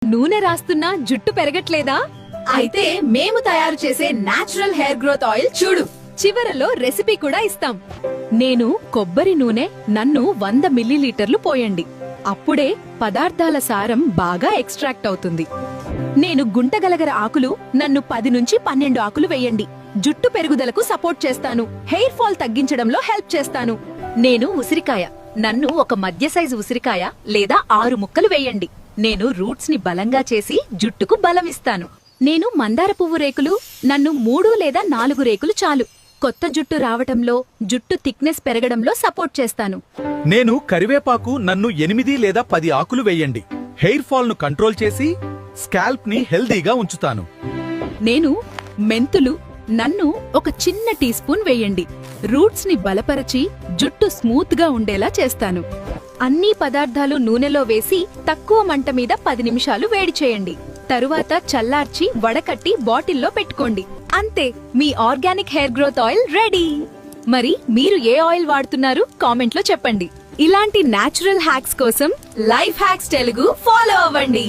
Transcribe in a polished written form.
నూనె రాస్తున్నా జుట్టు పెరగట్లేదా? అయితే మేము తయారు చేసే నేచురల్ హెయిర్ గ్రోత్ ఆయిల్ చూడు. చివరలో రెసిపీ కూడా ఇస్తాం. నేను కొబ్బరి నూనె నన్ను 100 మిల్లీలీటర్లు పోయండి. అప్పుడే పదార్థాల సారం బాగా ఎక్స్ట్రాక్ట్ అవుతుంది. నేను గుంటగలగర ఆకులు నన్ను 10 నుంచి 12 ఆకులు వేయండి. జుట్టు పెరుగుదలకు సపోర్ట్ చేస్తాను. హెయిర్ ఫాల్ తగ్గించడంలో హెల్ప్ చేస్తాను. నేను ఉసిరికాయ నన్ను ఒక మధ్య సైజు ఉసిరికాయ లేదా 6 ముక్కలు వేయండి. నేను రూట్స్ ని బలంగా చేసి జుట్టుకు బలమిస్తాను. నేను మందార పువ్వు రేకులు నన్ను 3 లేదా 4 రేకులు చాలు. కొత్త జుట్టు రావటంలో జుట్టు థిక్నెస్ పెరగడంలో సపోర్ట్ చేస్తాను. నేను కరివేపాకు నన్ను 8 లేదా 10 ఆకులు వేయండి. హెయిర్ ఫాల్ ను కంట్రోల్ చేసి స్కాల్ప్ ని హెల్దీగా ఉంచుతాను. నేను మెంతులు నన్ను ఒక చిన్న టీ స్పూన్ వేయండి. రూట్స్ ని బలపరచి జుట్టు స్మూత్ గా ఉండేలా చేస్తాను. అన్ని పదార్థాలు నూనెలో వేసి తక్కువ మంట మీద 10 నిమిషాలు వేడి చేయండి. తరువాత చల్లార్చి వడకట్టి బాటిల్లో పెట్టుకోండి. అంతే, మీ organic hair growth oil ready. మరి మీరు ఏ ఆయిల్ వాడుతున్నారు కామెంట్లో చెప్పండి. ఇలాంటి నేచురల్ హ్యాక్స్ కోసం లైఫ్ హ్యాక్స్ తెలుగు ఫాలో అవ్వండి.